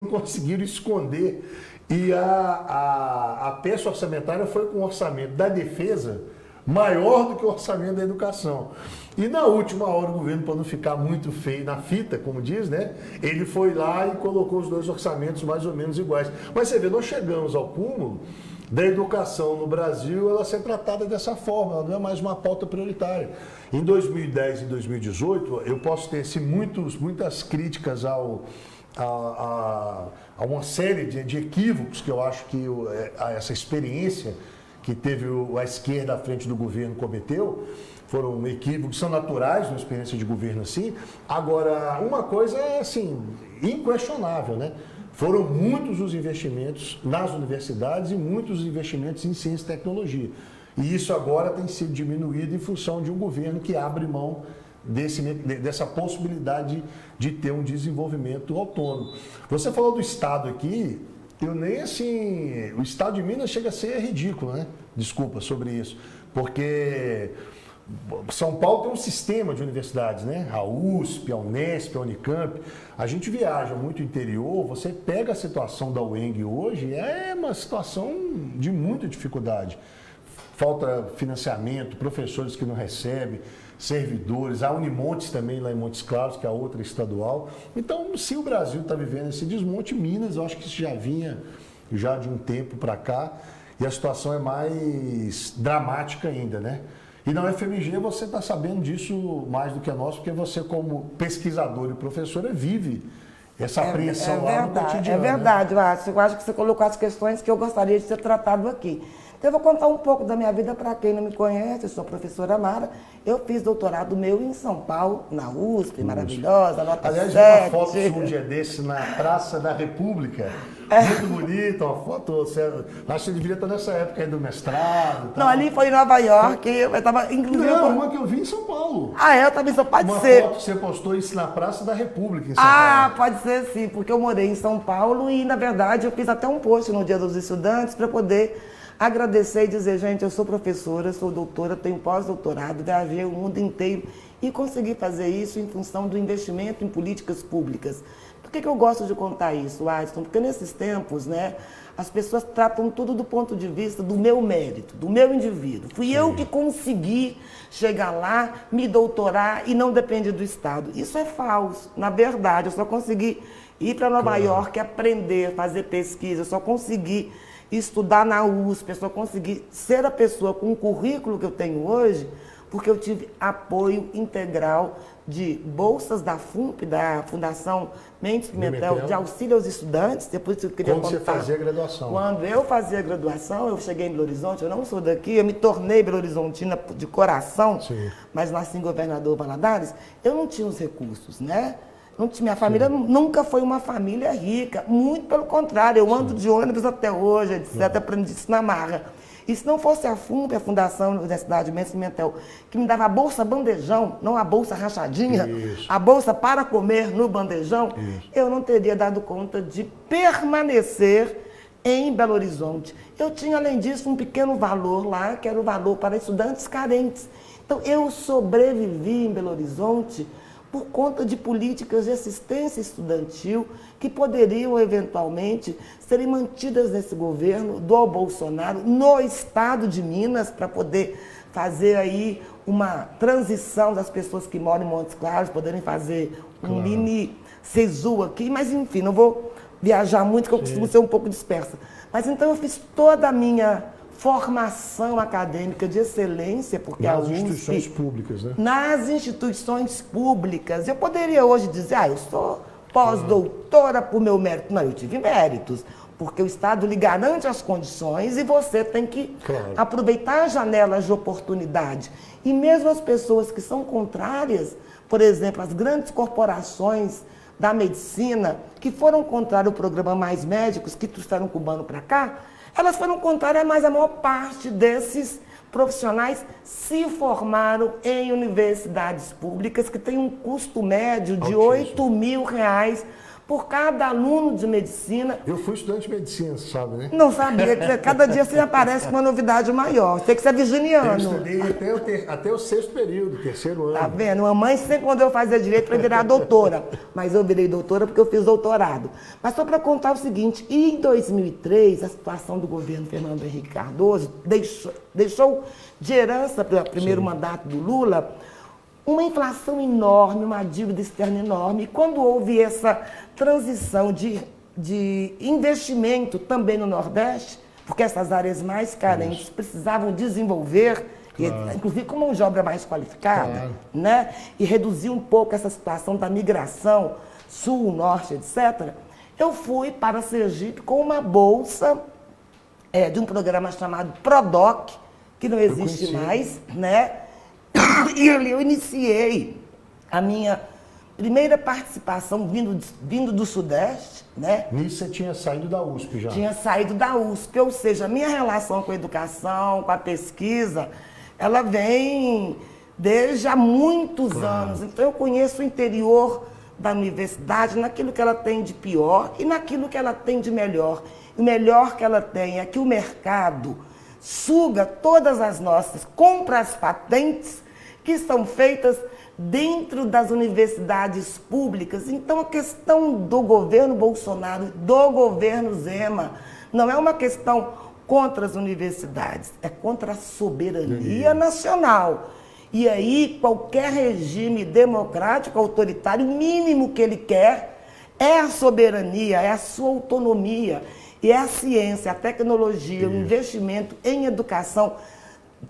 não conseguiram esconder. E a peça orçamentária foi com o orçamento da defesa maior do que o orçamento da educação. E na última hora, o governo, para não ficar muito feio na fita, como diz, né? Ele foi lá e colocou os dois orçamentos mais ou menos iguais. Mas você vê, nós chegamos ao cúmulo da educação no Brasil, ela ser tratada dessa forma, ela não é mais uma pauta prioritária. Em 2010 e 2018, eu posso ter assim, muitas críticas a uma série de equívocos que eu acho que essa experiência que teve a esquerda à frente do governo cometeu, foram equívocos, são naturais numa experiência de governo assim. Agora, uma coisa é assim, inquestionável, né? Foram muitos os investimentos nas universidades e muitos os investimentos em ciência e tecnologia. E isso agora tem sido diminuído em função de um governo que abre mão dessa possibilidade de ter um desenvolvimento autônomo. Você falou do Estado aqui, eu nem assim... O Estado de Minas chega a ser ridículo, né? Desculpa sobre isso. Porque São Paulo tem um sistema de universidades, né? A USP, a Unesp, a Unicamp. A gente viaja muito interior, você pega a situação da UENG hoje, é uma situação de muita dificuldade. Falta financiamento, professores que não recebem, servidores, a Unimontes também lá em Montes Claros, que é a outra estadual. Então, se o Brasil está vivendo esse desmonte, Minas, eu acho que isso já vinha já de um tempo para cá, e a situação é mais dramática ainda, né? E na UFMG você está sabendo disso mais do que nós, porque você como pesquisador e professora vive essa apreensão lá no cotidiano. É verdade, né? eu acho que você colocou as questões que eu gostaria de ter tratado aqui. Então, eu vou contar um pouco da minha vida para quem não me conhece. Eu sou a professora Mara. Eu fiz doutorado meu em São Paulo, na USP, maravilhosa, nota Aliás, 7. uma foto um dia desse na Praça da República. Muito bonita, uma foto. Acho que você deveria estar nessa época aí do mestrado. Não, ali foi em Nova York. Eu estava, inclusive. Não, uma que eu vi em São Paulo. Eu também sou, pode uma ser. Uma foto que você postou isso na Praça da República, em São Paulo. Pode ser sim, porque eu morei em São Paulo e, na verdade, eu fiz até um post no Dia dos Estudantes para poder agradecer e dizer, gente, eu sou professora, sou doutora, tenho pós-doutorado, viajei o mundo inteiro e consegui fazer isso em função do investimento em políticas públicas. Por que eu gosto de contar isso, Adson? Porque nesses tempos, né, as pessoas tratam tudo do ponto de vista do meu mérito, do meu indivíduo. Fui eu que consegui chegar lá, me doutorar e não depende do Estado. Isso é falso. Na verdade, eu só consegui ir para Nova York, aprender, fazer pesquisa, eu só consegui estudar na USP, eu só consegui ser a pessoa com o currículo que eu tenho hoje, porque eu tive apoio integral de bolsas da FUNP, da Fundação Mendes Pimentel, de auxílio aos estudantes. Depois eu queria contar. Quando você fazia a graduação? Quando eu fazia a graduação, eu cheguei em Belo Horizonte, eu não sou daqui, eu me tornei Belo Horizontina de coração, mas nasci em Governador Valadares, eu não tinha os recursos, né? Minha família nunca foi uma família rica, muito pelo contrário, eu ando de ônibus até hoje, etc., aprendi isso na marra. E se não fosse a FUNP, a Fundação Universidade Mendes Pimentel, que me dava a bolsa bandejão, não a bolsa rachadinha, a bolsa para comer no bandejão, eu não teria dado conta de permanecer em Belo Horizonte. Eu tinha, além disso, um pequeno valor lá, que era o valor para estudantes carentes. Então, eu sobrevivi em Belo Horizonte por conta de políticas de assistência estudantil que poderiam, eventualmente, serem mantidas nesse governo do Bolsonaro, no estado de Minas, para poder fazer aí uma transição das pessoas que moram em Montes Claros, poderem fazer um mini SESU aqui, mas enfim, não vou viajar muito, porque eu costumo ser um pouco dispersa. Mas então eu fiz toda a minha formação acadêmica de excelência, porque a USP... Nas instituições públicas, né? Nas instituições públicas. Eu poderia hoje dizer, eu sou pós-doutora por meu mérito. Não, eu tive méritos, porque o Estado lhe garante as condições e você tem que aproveitar as janelas de oportunidade. E mesmo as pessoas que são contrárias, por exemplo, as grandes corporações da medicina, que foram contrárias ao programa Mais Médicos, que trouxeram o cubano para cá, elas foram contrárias, mas a maior parte desses profissionais se formaram em universidades públicas que têm um custo médio de R$ 8.000 por cada aluno de medicina. Eu fui estudante de medicina, você sabe, né? Não sabia, cada dia você aparece com uma novidade maior. Tem que ser virginiano. Eu estudei até o 6º período, 3º ano. Tá vendo? Mamãe sempre mandou eu fazer direito para virar doutora. Mas eu virei doutora porque eu fiz doutorado. Mas só para contar o seguinte, em 2003, a situação do governo Fernando Henrique Cardoso deixou de herança para o primeiro mandato do Lula uma inflação enorme, uma dívida externa enorme. E quando houve essa transição de investimento também no Nordeste, porque essas áreas mais carentes precisavam desenvolver, inclusive com mão de obra mais qualificada, né? E reduzir um pouco essa situação da migração sul, norte, etc., eu fui para Sergipe com uma bolsa de um programa chamado PRODOC, que não existe mais, né? E ali eu iniciei a minha primeira participação vindo do Sudeste, né? Nisso você tinha saído da USP já? Tinha saído da USP, ou seja, a minha relação com a educação, com a pesquisa, ela vem desde há muitos anos. Então eu conheço o interior da universidade naquilo que ela tem de pior e naquilo que ela tem de melhor. O melhor que ela tem é que o mercado suga todas as nossas compras patentes que são feitas dentro das universidades públicas. Então, a questão do governo Bolsonaro, do governo Zema, não é uma questão contra as universidades, é contra a soberania nacional. E aí, qualquer regime democrático, autoritário, o mínimo que ele quer é a soberania, é a sua autonomia. E é a ciência, a tecnologia, o investimento em educação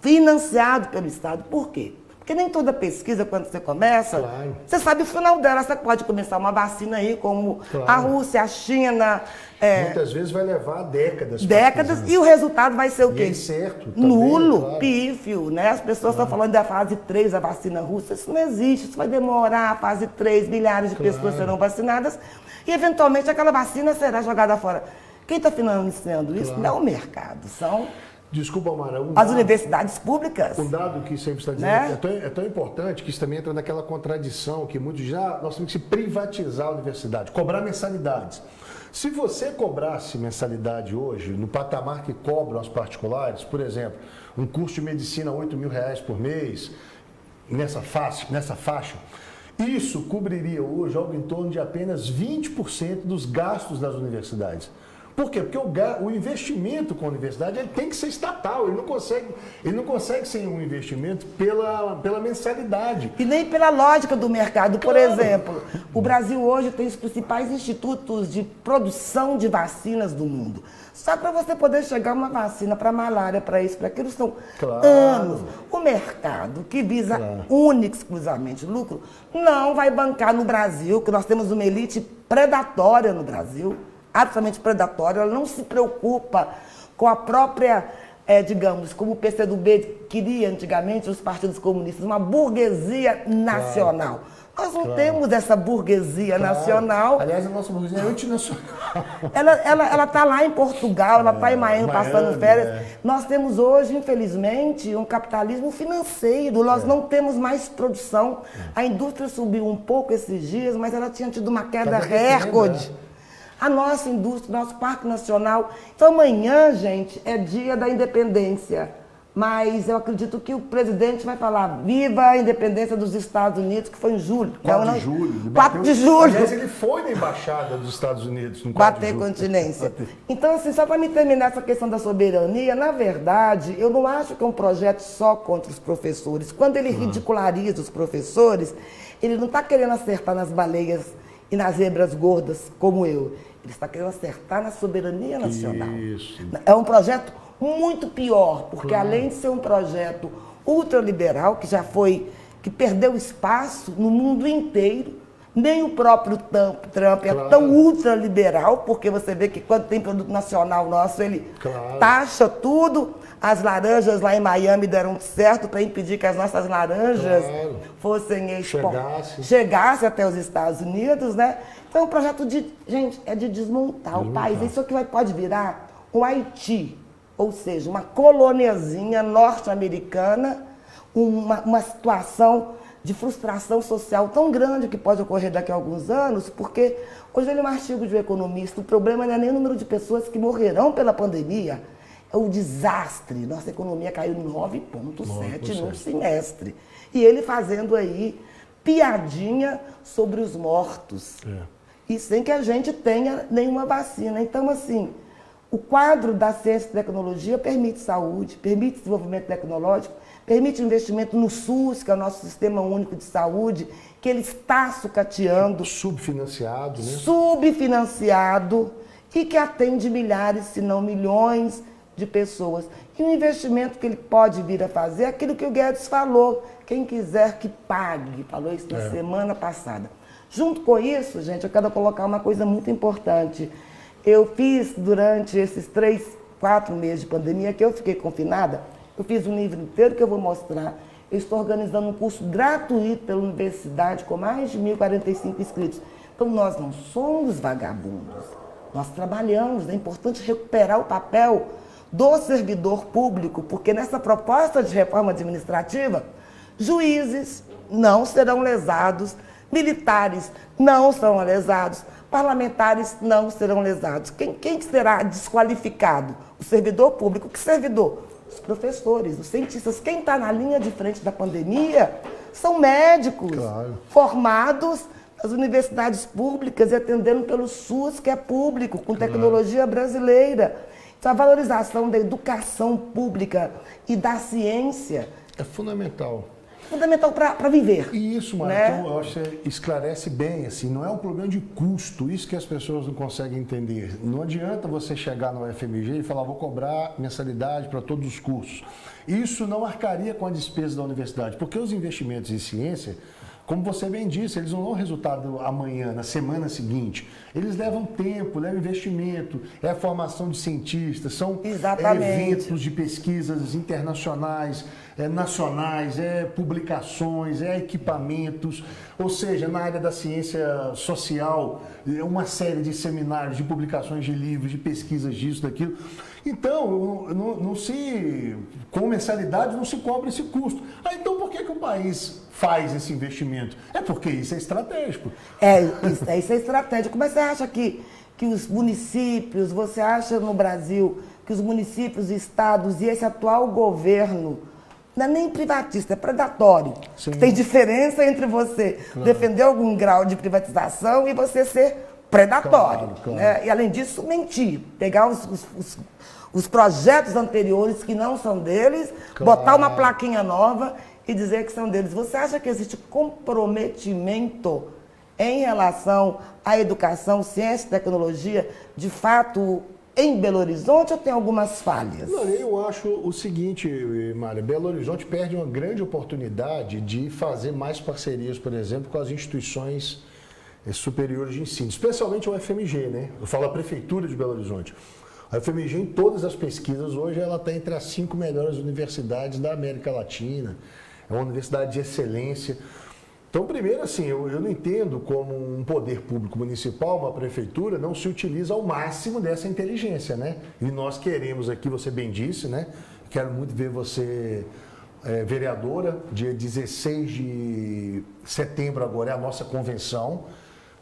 financiado pelo Estado. Por quê? Porque nem toda pesquisa, quando você começa, você sabe o final dela. Você pode começar uma vacina aí, como a Rússia, a China. Muitas vezes vai levar décadas. Décadas, e o resultado vai ser o quê? Incerto. Também, nulo, pífio, né? As pessoas estão falando da fase 3 da vacina russa. Isso não existe, isso vai demorar. A fase 3, milhares de pessoas serão vacinadas e, eventualmente, aquela vacina será jogada fora. Quem está financiando isso não é o mercado, são Desculpa, Amara. as universidades públicas. Um dado que sempre está dizendo é tão importante que isso também entra naquela contradição que muitos nós temos que privatizar a universidade, cobrar mensalidades. Se você cobrasse mensalidade hoje, no patamar que cobram as particulares, por exemplo, um curso de medicina, R$8.000 por mês, nessa faixa, isso cobriria hoje algo em torno de apenas 20% dos gastos das universidades. Por quê? Porque o investimento com a universidade ele tem que ser estatal, ele não consegue ser um investimento pela mensalidade. E nem pela lógica do mercado. Por exemplo, o Brasil hoje tem os principais institutos de produção de vacinas do mundo. Só para você poder chegar a uma vacina para malária, para isso, para aquilo, são anos. O mercado, que visa única e exclusivamente lucro, não vai bancar no Brasil, que nós temos uma elite predatória no Brasil, absolutamente predatória, ela não se preocupa com a própria, digamos, como o PCdoB queria antigamente, os partidos comunistas, uma burguesia nacional. Nós não temos essa burguesia nacional. Aliás, a nossa burguesia é antinacional. Ela está lá em Portugal, ela está em Miami passando férias. Nós temos hoje, infelizmente, um capitalismo financeiro. Nós não temos mais produção. A indústria subiu um pouco esses dias, mas ela tinha tido uma queda recorde. A nossa indústria, nosso Parque Nacional. Então, amanhã, gente, é dia da independência. Mas eu acredito que o presidente vai falar viva a independência dos Estados Unidos, que foi em julho. 4 de julho. 4 de julho. Aliás, ele foi na embaixada dos Estados Unidos no 4 de julho. Bater continência. Então, assim, só para me terminar essa questão da soberania, na verdade, eu não acho que é um projeto só contra os professores. Quando ele ridiculariza os professores, ele não está querendo acertar nas baleias e nas zebras gordas como eu. Ele está querendo acertar na soberania nacional. Isso. É um projeto muito pior, porque além de ser um projeto ultraliberal, que perdeu espaço no mundo inteiro, nem o próprio Trump é tão ultraliberal, porque você vê que quando tem produto nacional nosso, ele taxa tudo. As laranjas lá em Miami deram certo para impedir que as nossas laranjas fossem chegassem até os Estados Unidos, né? Então, o projeto é de desmontar o país. Isso aqui pode virar um Haiti, ou seja, uma coloniazinha norte-americana, uma situação de frustração social tão grande que pode ocorrer daqui a alguns anos, porque hoje eu li um artigo de um economista, o problema não é nem o número de pessoas que morrerão pela pandemia, é o desastre. Nossa economia caiu 9,7% num semestre. E ele fazendo aí piadinha sobre os mortos. E sem que a gente tenha nenhuma vacina. Então, assim, o quadro da ciência e tecnologia permite saúde, permite desenvolvimento tecnológico, permite investimento no SUS, que é o nosso Sistema Único de Saúde, que ele está sucateando. Subfinanciado, né? Subfinanciado e que atende milhares, se não milhões de pessoas. E o investimento que ele pode vir a fazer é aquilo que o Guedes falou, quem quiser que pague, falou isso na semana passada. Junto com isso, gente, eu quero colocar uma coisa muito importante. Eu fiz, durante esses 3, 4 meses de pandemia, que eu fiquei confinada, eu fiz um livro inteiro que eu vou mostrar. Eu estou organizando um curso gratuito pela universidade com mais de 1.045 inscritos. Então, nós não somos vagabundos. Nós trabalhamos, é importante recuperar o papel do servidor público, porque nessa proposta de reforma administrativa, juízes não serão lesados, militares não serão lesados, parlamentares não serão lesados. Quem será desqualificado? O servidor público. Que servidor? Os professores, os cientistas. Quem está na linha de frente da pandemia são médicos formados nas universidades públicas e atendendo pelo SUS, que é público, com tecnologia brasileira. Então, a valorização da educação pública e da ciência é fundamental. Fundamental para viver. E isso, Mara, né? Então, eu acho que você esclarece bem, assim, não é um problema de custo, isso que as pessoas não conseguem entender. Não adianta você chegar no FMG e falar, vou cobrar mensalidade para todos os cursos. Isso não arcaria com a despesa da universidade, porque os investimentos em ciência, como você bem disse, eles não dão resultado amanhã, na semana seguinte. Eles levam tempo, levam investimento, é a formação de cientistas, são eventos de pesquisas internacionais, nacionais, publicações, equipamentos, ou seja, na área da ciência social, uma série de seminários, de publicações de livros, de pesquisas disso, daquilo. Então, com mensalidade não se cobra esse custo. Então por que o país faz esse investimento? É porque isso é estratégico. Isso é estratégico. Mas você acha que os municípios, você acha no Brasil que os municípios, estados e esse atual governo não é nem privatista, é predatório. Tem diferença entre você defender algum grau de privatização e você ser predatório. Né? E, além disso, mentir. Pegar os projetos anteriores que não são deles, botar uma plaquinha nova e dizer que são deles. Você acha que existe comprometimento em relação à educação, ciência e tecnologia, de fato, em Belo Horizonte, ou tem algumas falhas? Não, eu acho o seguinte, Mária, Belo Horizonte perde uma grande oportunidade de fazer mais parcerias, por exemplo, com as instituições superiores de ensino, especialmente o UFMG, né? Eu falo a Prefeitura de Belo Horizonte. A UFMG, em todas as pesquisas, hoje ela está entre as 5 melhores universidades da América Latina. É uma universidade de excelência. Então, primeiro, assim, eu não entendo como um poder público municipal, uma prefeitura, não se utiliza ao máximo dessa inteligência, né? E nós queremos aqui, você bem disse, né? Quero muito ver você vereadora, dia 16 de setembro agora é a nossa convenção.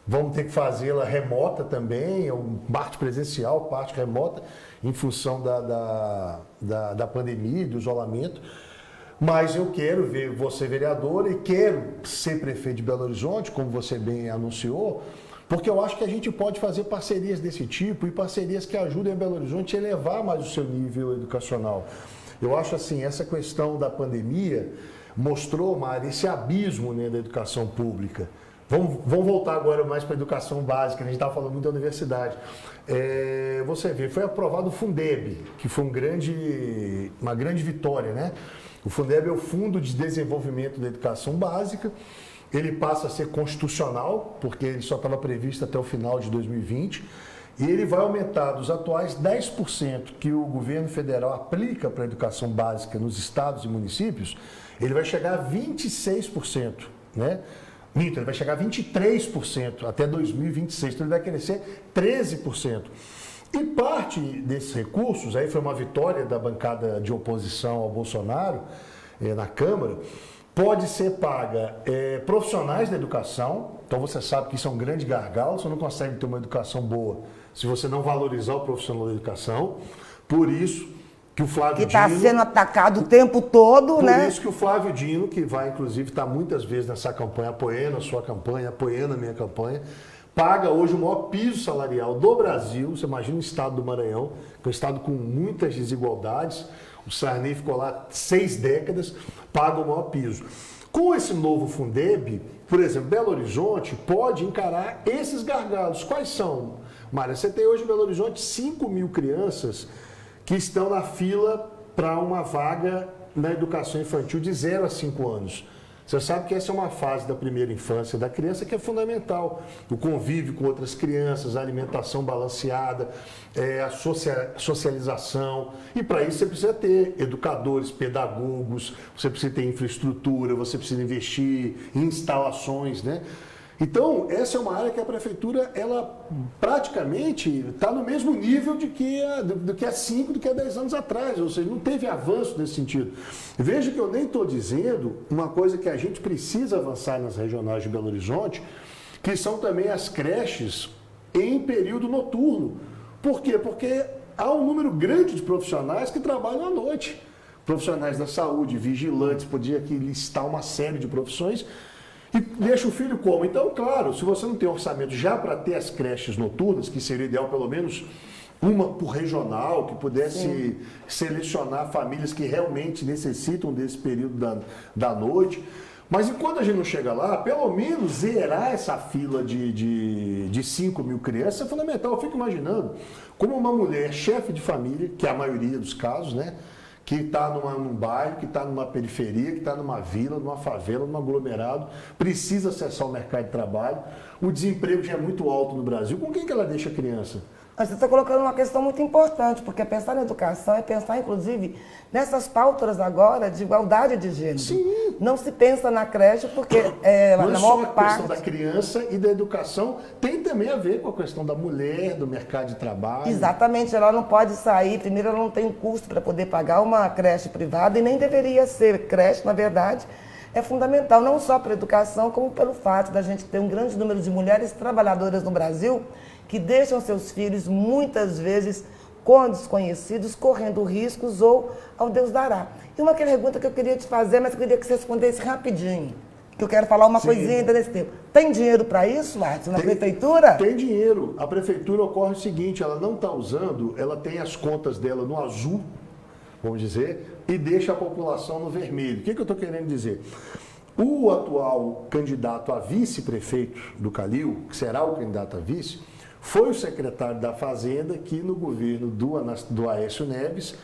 Vamos ter que fazê-la remota também, parte presencial, parte remota, em função da pandemia e do isolamento. Mas eu quero ver você vereadora e quero ser prefeito de Belo Horizonte, como você bem anunciou, porque eu acho que a gente pode fazer parcerias desse tipo e parcerias que ajudem a Belo Horizonte a elevar mais o seu nível educacional. Eu acho assim, essa questão da pandemia mostrou, Mari, esse abismo, né, da educação pública. Vamos voltar agora mais para a educação básica, a gente estava falando muito da universidade. Você vê, foi aprovado o Fundeb, que foi uma grande vitória, né? O Fundeb é o Fundo de Desenvolvimento da Educação Básica. Ele passa a ser constitucional, porque ele só estava previsto até o final de 2020. E ele vai aumentar dos atuais 10% que o governo federal aplica para a educação básica nos estados e municípios, ele vai chegar a 26%, né? Ele vai chegar a 23% até 2026, então ele vai crescer 13%. E parte desses recursos, aí foi uma vitória da bancada de oposição ao Bolsonaro na Câmara, pode ser paga profissionais da educação. Então você sabe que isso é um grande gargalo, você não consegue ter uma educação boa se você não valorizar o profissional da educação. Por isso que o Flávio Dino... Que está sendo atacado o tempo todo, né? Por isso que o Flávio Dino, que vai inclusive estar muitas vezes nessa campanha, apoiando a sua campanha, apoiando a minha campanha, paga hoje o maior piso salarial do Brasil. Você imagina o estado do Maranhão, que é um estado com muitas desigualdades. O Sarney ficou lá 6 décadas, paga o maior piso. Com esse novo Fundeb, por exemplo, Belo Horizonte pode encarar esses gargalos. Quais são, Mária? Você tem hoje em Belo Horizonte 5 mil crianças que estão na fila para uma vaga na educação infantil de 0 a 5 anos. Você sabe que essa é uma fase da primeira infância da criança que é fundamental. O convívio com outras crianças, a alimentação balanceada, a socialização. E para isso você precisa ter educadores, pedagogos, você precisa ter infraestrutura, você precisa investir em instalações, né? Então, essa é uma área que a prefeitura, ela praticamente está no mesmo nível do que há 5, do que há 10 anos atrás, ou seja, não teve avanço nesse sentido. Veja que eu nem estou dizendo uma coisa que a gente precisa avançar nas regionais de Belo Horizonte, que são também as creches em período noturno. Por quê? Porque há um número grande de profissionais que trabalham à noite. Profissionais da saúde, vigilantes, podia aqui listar uma série de profissões. E deixa o filho como? Então, claro, se você não tem orçamento já para ter as creches noturnas, que seria ideal pelo menos uma por regional, que pudesse selecionar famílias que realmente necessitam desse período da noite. Mas enquanto a gente não chega lá, pelo menos zerar essa fila de 5 mil crianças é fundamental. Eu fico imaginando como uma mulher chefe de família, que é a maioria dos casos, né? Que está num bairro, que está numa periferia, que está numa vila, numa favela, num aglomerado, precisa acessar o mercado de trabalho. O desemprego já é muito alto no Brasil. Com quem que ela deixa a criança? Mas você está colocando uma questão muito importante, porque pensar na educação é pensar, inclusive, nessas pautas agora de igualdade de gênero. Sim. Não se pensa na creche porque não na é maior só a parte... questão da criança e da educação, tem também a ver com a questão da mulher, do mercado de trabalho. Exatamente, ela não pode sair, primeiro ela não tem custo para poder pagar uma creche privada e nem deveria ser. Creche, na verdade, é fundamental, não só para a educação, como pelo fato da gente ter um grande número de mulheres trabalhadoras no Brasil que deixam seus filhos, muitas vezes, com desconhecidos, correndo riscos ou ao Deus dará. E uma pergunta que eu queria te fazer, mas eu queria que você respondesse rapidinho, que eu quero falar uma coisinha ainda nesse tempo. Tem dinheiro para isso, Watson, na prefeitura? Tem dinheiro. A prefeitura ocorre o seguinte, ela não está usando, ela tem as contas dela no azul, vamos dizer, e deixa a população no vermelho. O que eu estou querendo dizer? O atual candidato a vice-prefeito do Calil, que será o candidato a vice, foi o secretário da Fazenda que no governo do Aécio Neves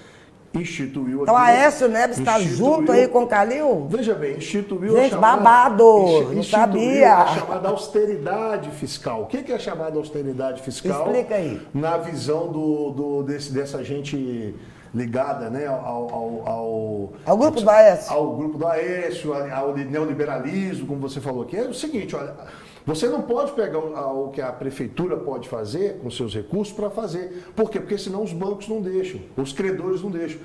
instituiu... Então, Aécio Neves está junto aí com o Calil? Veja bem, instituiu gente, babado, não sabia. A chamada austeridade fiscal. O que é a chamada austeridade fiscal? Explica aí. Na visão dessa gente ligada, né, ao grupo do Aécio. Ao grupo do Aécio, ao neoliberalismo, como você falou aqui. É o seguinte, olha... Você não pode pegar o que a prefeitura pode fazer com seus recursos para fazer. Por quê? Porque senão os bancos não deixam, os credores não deixam.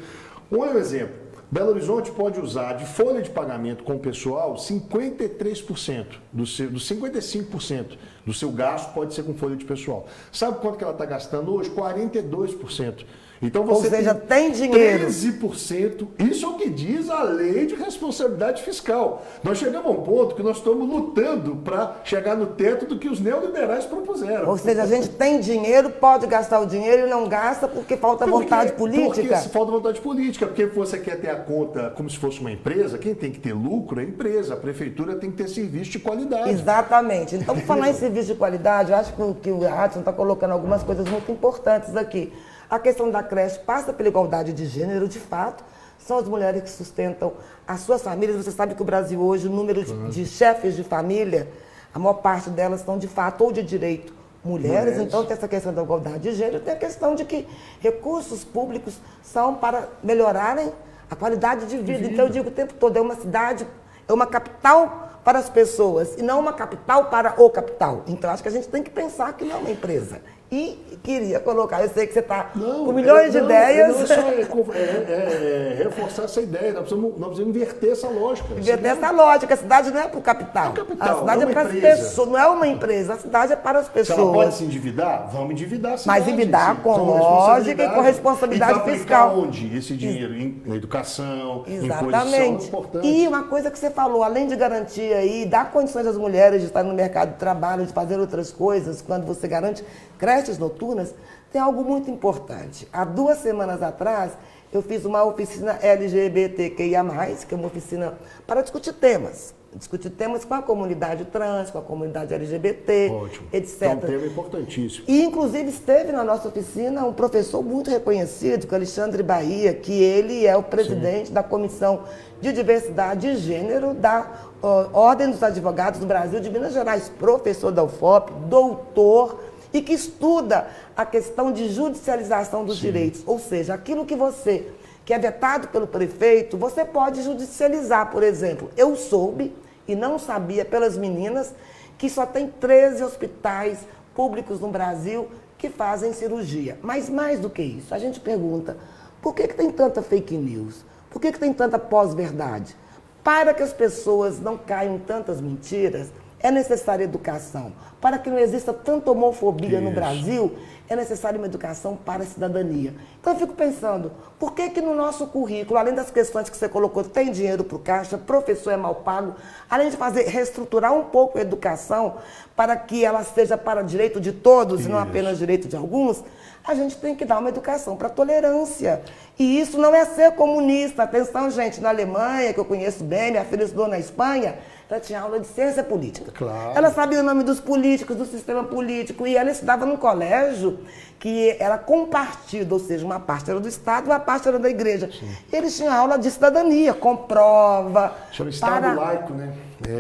Um exemplo, Belo Horizonte pode usar de folha de pagamento com o pessoal 53%, dos 55% do seu gasto pode ser com folha de pessoal. Sabe quanto que ela está gastando hoje? 42%. Então você Ou seja, tem dinheiro. 13%. Isso é o que diz a lei de responsabilidade fiscal. Nós chegamos a um ponto que nós estamos lutando para chegar no teto do que os neoliberais propuseram. Ou seja, a gente tem dinheiro, pode gastar o dinheiro e não gasta porque falta vontade política? Porque falta vontade política. Porque você quer ter a conta como se fosse uma empresa, quem tem que ter lucro é a empresa. A prefeitura tem que ter serviço de qualidade. Exatamente. Então, por falar em serviço de qualidade, eu acho que o Watson está colocando algumas coisas muito importantes aqui. A questão da creche passa pela igualdade de gênero, de fato. São as mulheres que sustentam as suas famílias. Você sabe que o Brasil hoje, o número de chefes de família, a maior parte delas são de fato ou de direito mulheres. Então tem essa questão da igualdade de gênero, tem a questão de que recursos públicos são para melhorarem a qualidade de vida. Então eu digo o tempo todo, é uma cidade, é uma capital para as pessoas e não uma capital para o capital. Então acho que a gente tem que pensar que não é uma empresa, e queria colocar, eu sei que você está com milhões de ideias. Não, é reforçar essa ideia, nós precisamos inverter essa lógica. Inverter essa lógica, a cidade não é para o capital. A cidade é para as pessoas, não é uma empresa, a cidade é para as pessoas. Se ela pode se endividar, vamos endividar a cidade. Mas endividar com lógica e com responsabilidade fiscal. Onde esse dinheiro? Na educação, exatamente. Em coisas importantes. E uma coisa que você falou, além de garantir aí, dar condições às mulheres de estar no mercado de trabalho, de fazer outras coisas, quando você garante creches noturnas, tem algo muito importante. Há 2 semanas atrás, eu fiz uma oficina LGBTQIA+, que é uma oficina para discutir temas com a comunidade trans, com a comunidade LGBT, ótimo, etc. É um tema importantíssimo. E, inclusive, esteve na nossa oficina um professor muito reconhecido, que é Alexandre Bahia, que ele é o presidente da Comissão de Diversidade e Gênero da Ordem dos Advogados do Brasil de Minas Gerais, professor da UFOP, doutor, e que estuda a questão de judicialização dos direitos. Ou seja, aquilo que é vetado pelo prefeito, você pode judicializar, por exemplo. Eu soube, e não sabia pelas meninas, que só tem 13 hospitais públicos no Brasil que fazem cirurgia. Mas mais do que isso, a gente pergunta, por que tem tanta fake news? Por que tem tanta pós-verdade? Para que as pessoas não caiam em tantas mentiras, é necessária educação. Para que não exista tanta homofobia no Brasil, é necessária uma educação para a cidadania. Então eu fico pensando, por que no nosso currículo, além das questões que você colocou, tem dinheiro para o caixa, professor é mal pago, além de reestruturar um pouco a educação para que ela seja para direito de todos e não apenas direito de alguns, a gente tem que dar uma educação para a tolerância. E isso não é ser comunista. Atenção, gente, na Alemanha, que eu conheço bem, minha filha estudou na Espanha, ela tinha aula de ciência política. Claro. Ela sabia o nome dos políticos, do sistema político, e ela estudava num colégio que era compartido, ou seja, uma parte era do Estado e uma parte era da igreja. Sim. Eles tinham aula de cidadania, com prova. Chama Estado laico, né?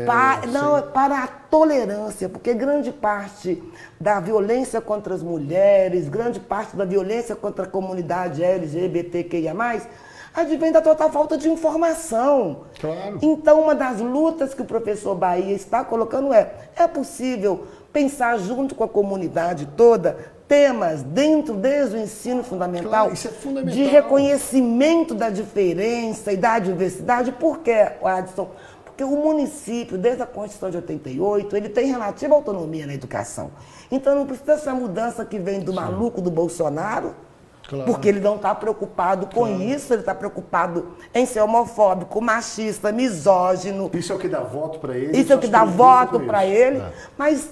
Para a tolerância, porque grande parte da violência contra as mulheres, grande parte da violência contra a comunidade LGBTQIA+, advém da total falta de informação. Claro. Então, uma das lutas que o professor Bahia está colocando é possível pensar junto com a comunidade toda temas desde o ensino fundamental, claro, isso é fundamental, de reconhecimento da diferença e da diversidade. Por quê, Adson? Porque o município, desde a Constituição de 88, ele tem relativa autonomia na educação. Então, não precisa ser a mudança que vem do maluco do Bolsonaro, claro, porque ele não está preocupado com isso, ele está preocupado em ser homofóbico, machista, misógino. Isso é o que dá voto para ele. Isso é o que dá voto para ele. Mas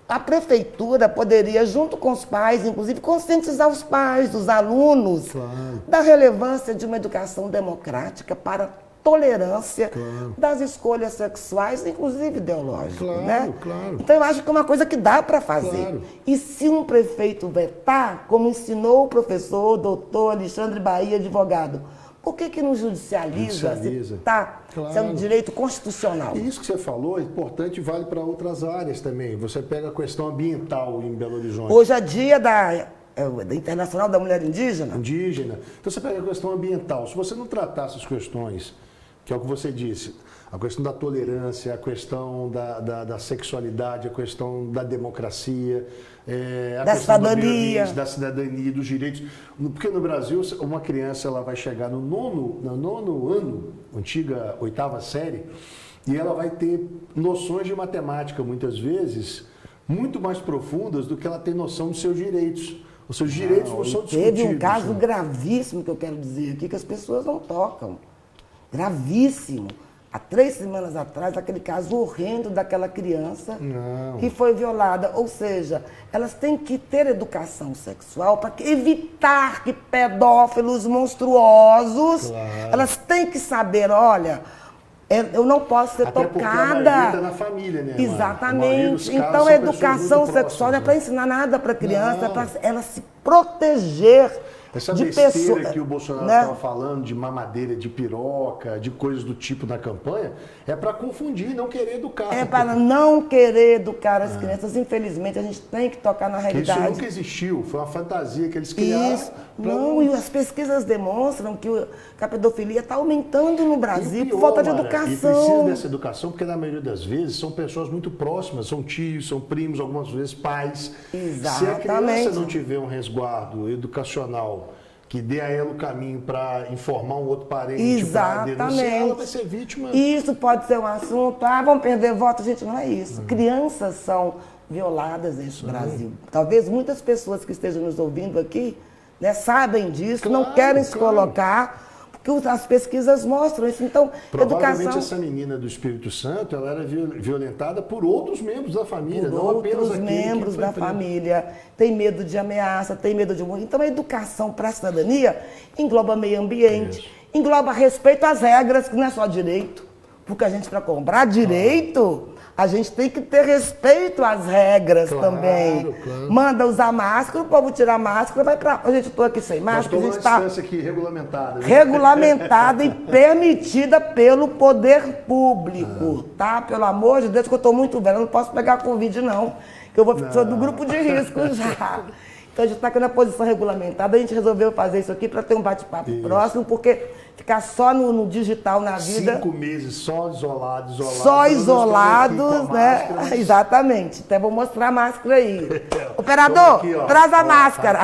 a prefeitura poderia, junto com os pais, inclusive, conscientizar os pais, os alunos, claro, da relevância de uma educação democrática para a tolerância, claro, das escolhas sexuais, inclusive ideológicas. Claro, né? Claro. Então, eu acho que é uma coisa que dá para fazer. Claro. E se um prefeito vetar, como ensinou o professor, o doutor Alexandre Bahia, advogado, por que não judicializa? Se claro, é um direito constitucional. E isso que você falou é importante, vale para outras áreas também. Você pega a questão ambiental em Belo Horizonte. Hoje é dia da Internacional da Mulher Indígena. Então você pega a questão ambiental. Se você não tratar essas questões, que é o que você disse, a questão da tolerância, a questão da sexualidade, a questão da democracia, a da questão cidadania. Da cidadania, dos direitos. Porque no Brasil, uma criança ela vai chegar no nono ano, antiga 8ª série, e ela vai ter noções de matemática, muitas vezes, muito mais profundas do que ela tem noção dos seus direitos. Os seus direitos não são discutidos. Teve um caso gravíssimo que eu quero dizer aqui, que as pessoas não tocam. Gravíssimo. Há 3 semanas atrás, aquele caso horrendo daquela criança que foi violada. Ou seja, elas têm que ter educação sexual para evitar que pedófilos monstruosos, claro, elas têm que saber, olha, eu não posso ser até tocada. A na família, né? Exatamente. Então, a educação sexual não é para ensinar nada para a criança, é para ela se proteger Essa de besteira pessoas, que o Bolsonaro né? estava falando de mamadeira, de piroca, de coisas do tipo na campanha, é para confundir, não querer educar. É para não querer educar as crianças. Infelizmente, a gente tem que tocar na Porque realidade. isso nunca existiu, foi uma fantasia que eles criaram. Isso. Não, e as pesquisas demonstram que a pedofilia está aumentando no Brasil por falta de educação. E precisa dessa educação, porque na maioria das vezes são pessoas muito próximas, são tios, são primos, algumas vezes pais. Se a criança não tiver um resguardo educacional que dê a ela o caminho para informar um outro parente, para denunciar, ela vai ser vítima. Isso pode ser um assunto, vamos perder voto, gente, não é isso. Crianças são violadas neste Brasil. Talvez muitas pessoas que estejam nos ouvindo aqui, né, sabem disso, não querem se colocar, porque as pesquisas mostram isso. Então, provavelmente essa menina do Espírito Santo, ela era violentada por outros membros da família, não apenas outros membros da família. Tem medo de ameaça, tem medo de morrer. Então, a educação para a cidadania engloba meio ambiente, engloba respeito às regras, que não é só direito. Porque a gente, para comprar direito, a gente tem que ter respeito às regras também. Claro. Manda usar máscara, o povo tira a máscara, vai pra... A gente estou aqui sem máscara, a gente está... distância aqui regulamentada. Né? Regulamentada e permitida pelo poder público, tá? Pelo amor de Deus, que eu estou muito velha, eu não posso pegar Covid, não. Que eu sou do grupo de risco já. Então, a gente está aqui na posição regulamentada, a gente resolveu fazer isso aqui para ter um bate-papo próximo, porque ficar só no digital na vida... 5 meses só isolados. Só isolados, né? Máscara. Exatamente. Até vou mostrar a máscara aí. Operador, aqui, traz a máscara.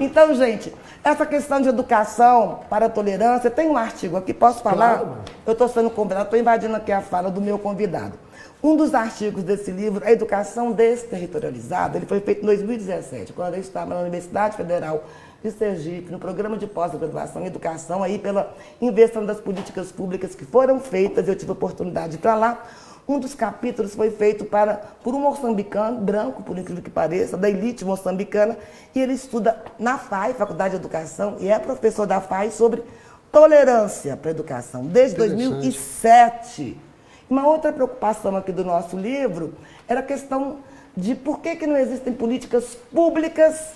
Então, gente, essa questão de educação para a tolerância, tem um artigo aqui, posso falar? Claro, eu estou sendo convidado, estou invadindo aqui a fala do meu convidado. Um dos artigos desse livro, A Educação Desterritorializada, ele foi feito em 2017, quando eu estava na Universidade Federal de Sergipe, no programa de pós-graduação em educação, aí pela inversão das políticas públicas que foram feitas, eu tive a oportunidade de ir para lá. Um dos capítulos foi feito por um moçambicano, branco, por incrível que pareça, da elite moçambicana, e ele estuda na FAI, Faculdade de Educação, e é professor da FAI sobre tolerância para a educação, desde 2007. Uma outra preocupação aqui do nosso livro era a questão de por que não existem políticas públicas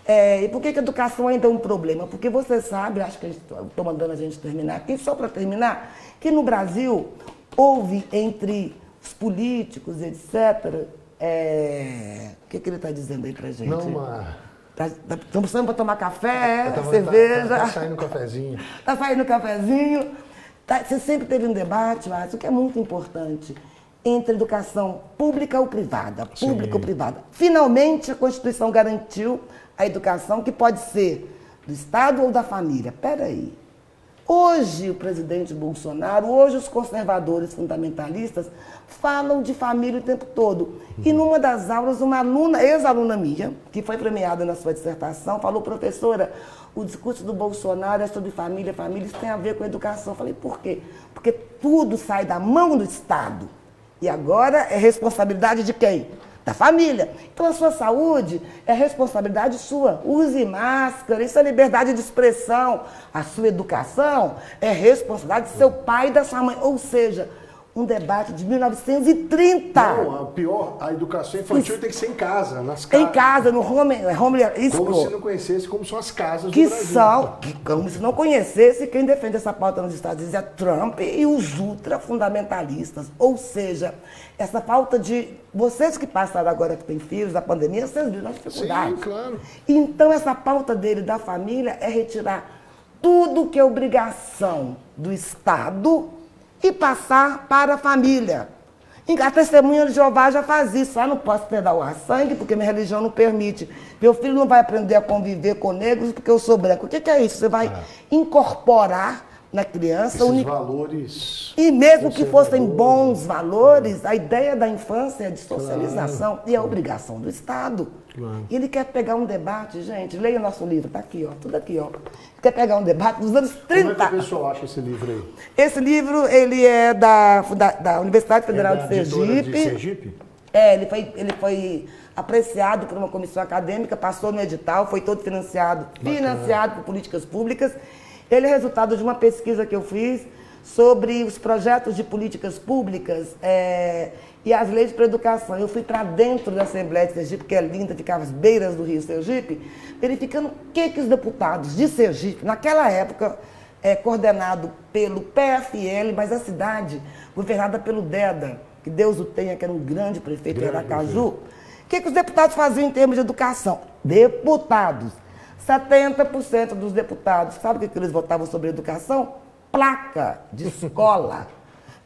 e por que a educação ainda é um problema. Porque você sabe, acho que estou mandando a gente terminar aqui, só para terminar, que no Brasil houve entre os políticos, etc. O que ele está dizendo aí para gente? Estamos precisando para tomar café, cerveja. Está saindo um cafezinho. Está saindo um cafezinho. Você sempre teve um debate, Márcio, que é muito importante, entre educação pública ou privada. Pública ou privada. Finalmente, a Constituição garantiu a educação que pode ser do Estado ou da família. Espera aí. Hoje, o presidente Bolsonaro, hoje os conservadores fundamentalistas falam de família o tempo todo. E numa das aulas, uma aluna, ex-aluna minha, que foi premiada na sua dissertação, falou, professora, o discurso do Bolsonaro é sobre família, isso tem a ver com educação. Eu falei, por quê? Porque tudo sai da mão do Estado. E agora é responsabilidade de quem? Da família. Então a sua saúde é responsabilidade sua. Use máscara, isso é liberdade de expressão. A sua educação é responsabilidade do seu pai e da sua mãe. Ou seja, um debate de 1930. Não, pior, a educação infantil tem que ser em casa, nas casas. Em casa, no home school. Como se não conhecesse como são as casas que do Brasil. Como se não conhecesse, quem defende essa pauta nos Estados Unidos é Trump e os ultrafundamentalistas. Ou seja, essa falta de... Vocês que passaram agora, que têm filhos, da pandemia, vocês viram as dificuldades. Sim, claro. Então, essa pauta dele, da família, é retirar tudo que é obrigação do Estado e passar para a família. A testemunha de Jeová já faz isso. Não posso perdoar sangue porque minha religião não permite. Meu filho não vai aprender a conviver com negros porque eu sou branco. O que é isso? Você vai incorporar na criança... Esses valores... E mesmo que fossem bons valores, a ideia da infância é de socialização e é obrigação do Estado. Claro. E ele quer pegar um debate, gente, leia o nosso livro, está aqui, ó, tudo aqui, ó. Ele quer pegar um debate dos anos 30. Como é que o pessoal acha esse livro aí? Esse livro, ele é da Universidade Federal de Sergipe. De Sergipe? Ele foi apreciado por uma comissão acadêmica, passou no edital, foi todo financiado por políticas públicas. Ele é resultado de uma pesquisa que eu fiz sobre os projetos de políticas públicas e as leis para educação. Eu fui para dentro da Assembleia de Sergipe, que é linda, ficava às beiras do Rio Sergipe, verificando o que os deputados de Sergipe, naquela época, coordenado pelo PFL, mas a cidade governada pelo Deda, que Deus o tenha, que era um grande prefeito de Aracaju, o que os deputados faziam em termos de educação? Deputados. 70% dos deputados, sabe o que eles votavam sobre educação? Placa de escola.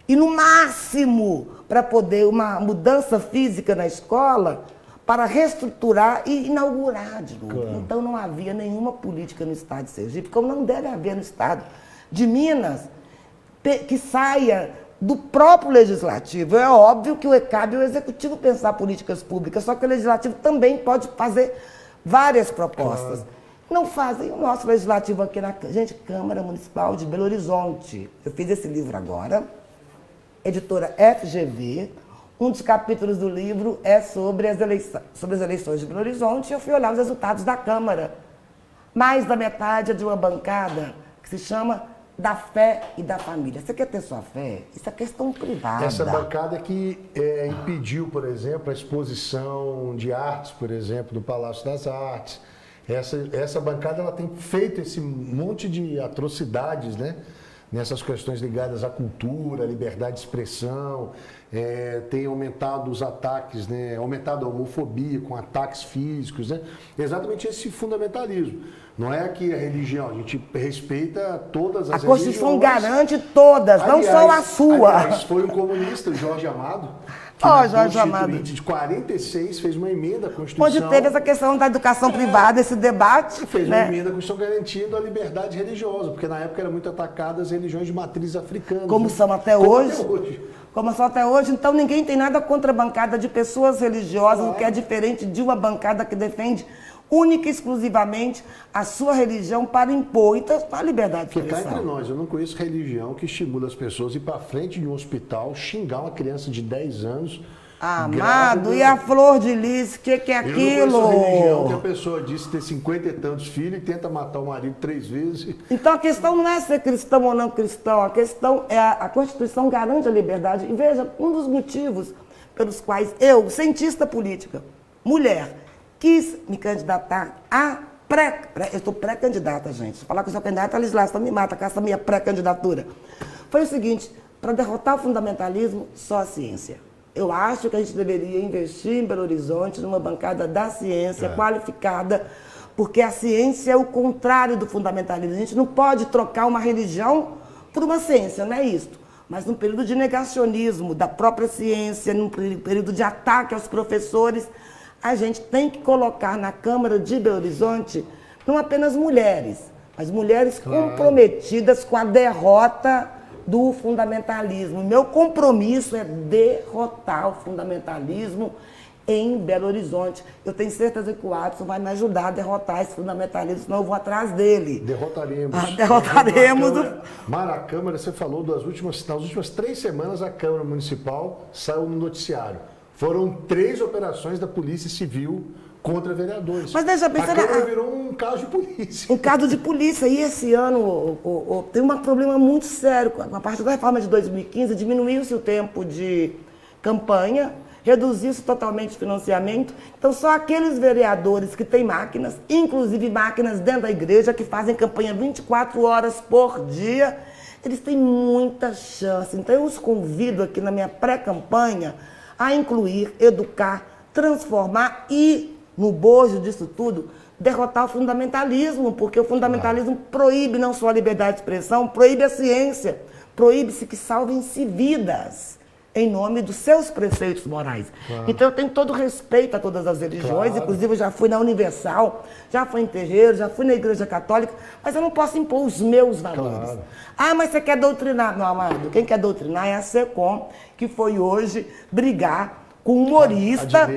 E no máximo, para poder uma mudança física na escola, para reestruturar e inaugurar de novo. Claro. Então não havia nenhuma política no estado de Sergipe, como não deve haver no estado de Minas, que saia do próprio legislativo. É óbvio que cabe ao executivo pensar políticas públicas, só que o legislativo também pode fazer várias propostas. Claro. Não fazem. O nosso legislativo aqui na Câmara Municipal de Belo Horizonte. Eu fiz esse livro agora, editora FGV. Um dos capítulos do livro é sobre as eleições de Belo Horizonte, e eu fui olhar os resultados da Câmara. Mais da metade é de uma bancada que se chama da fé e da família. Você quer ter sua fé? Isso é questão privada. Essa bancada que impediu, por exemplo, a exposição de artes, por exemplo, do Palácio das Artes. Essa bancada ela tem feito esse monte de atrocidades, né? Nessas questões ligadas à cultura, à liberdade de expressão, tem aumentado os ataques, né? Aumentado a homofobia com ataques físicos, né? Exatamente esse fundamentalismo. Não é que a religião, a gente respeita todas as religiões. A Constituição garante todas, aliás, não só a sua. Aliás, foi um comunista, o Jorge Amado, Jorge Amado, de 46, fez uma emenda à Constituição. Onde teve essa questão da educação privada, esse debate. Fez uma emenda à Constituição garantindo a liberdade religiosa, porque na época eram muito atacadas as religiões de matriz africana. Como são até hoje. Como são até hoje. Então ninguém tem nada contra a bancada de pessoas religiosas, o que é diferente de uma bancada que defende única e exclusivamente a sua religião para impor. Então, a liberdade de expressão. Porque cá entre nós, eu não conheço religião que estimula as pessoas a ir para frente de um hospital, xingar uma criança de 10 anos. Amado, e a flor de lis, o que é aquilo? Eu não conheço religião que a pessoa disse ter 50 e tantos filhos e tenta matar o marido 3 vezes. Então a questão não é ser cristão ou não cristão, a questão é a Constituição garante a liberdade. E veja, um dos motivos pelos quais eu, cientista política, mulher, quis me candidatar eu estou pré-candidata, gente. Se falar que eu sou candidata, a legislação me mata com essa minha pré-candidatura. Foi o seguinte, para derrotar o fundamentalismo, só a ciência. Eu acho que a gente deveria investir em Belo Horizonte numa bancada da ciência qualificada, porque a ciência é o contrário do fundamentalismo. A gente não pode trocar uma religião por uma ciência, não é isso. Mas num período de negacionismo da própria ciência, num período de ataque aos professores, a gente tem que colocar na Câmara de Belo Horizonte não apenas mulheres, mas mulheres comprometidas com a derrota do fundamentalismo. Meu compromisso é derrotar o fundamentalismo em Belo Horizonte. Eu tenho certeza que o Adson vai me ajudar a derrotar esse fundamentalismo, senão eu vou atrás dele. Derrotaremos. Derrotaremos. Mara, a Câmara, você falou nas últimas 3 semanas, a Câmara Municipal saiu no noticiário. Foram 3 operações da Polícia Civil contra vereadores. Mas deixa eu pensar... A Câmara virou um caso de polícia. Um caso de polícia. E esse ano tem um problema muito sério. A partir da reforma de 2015, diminuiu-se o tempo de campanha, reduziu-se totalmente o financiamento. Então, só aqueles vereadores que têm máquinas, inclusive máquinas dentro da igreja, que fazem campanha 24 horas por dia, eles têm muita chance. Então, eu os convido aqui na minha pré-campanha a incluir, educar, transformar e, no bojo disso tudo, derrotar o fundamentalismo, porque o fundamentalismo proíbe não só a liberdade de expressão, proíbe a ciência, proíbe-se que salvem-se vidas em nome dos seus preceitos morais. Então eu tenho todo respeito a todas as religiões, inclusive eu já fui na Universal, já fui em terreiro, já fui na Igreja Católica, mas eu não posso impor os meus valores. Ah, mas você quer doutrinar? Não, amado, quem quer doutrinar é a SECOM, que foi hoje brigar com um humorista,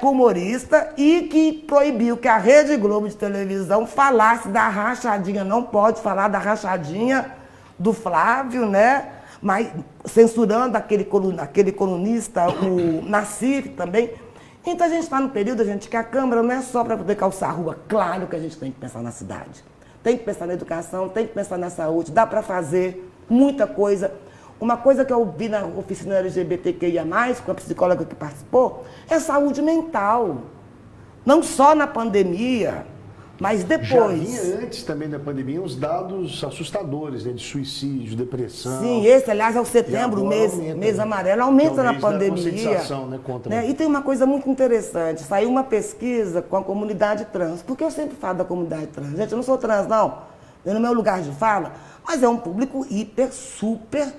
com humorista, e que proibiu que a Rede Globo de televisão falasse da rachadinha. Não pode falar da rachadinha do Flávio, né? Mas censurando aquele colunista, o Nassif também. Então a gente está no período, gente, que a Câmara não é só para poder calçar a rua. Claro que a gente tem que pensar na cidade. Tem que pensar na educação, tem que pensar na saúde, dá para fazer muita coisa. Uma coisa que eu vi na oficina LGBTQIA+, com a psicóloga que participou, é saúde mental. Não só na pandemia, mas depois. Já vinha antes também da pandemia uns dados assustadores, né, de suicídio, depressão. Sim, esse, aliás, é o setembro, mês amarelo, aumenta na pandemia. Né, contra E tem uma coisa muito interessante, saiu uma pesquisa com a comunidade trans, porque eu sempre falo da comunidade trans. Gente, eu não sou trans, não, eu no meu lugar de fala, mas é um público hiper, super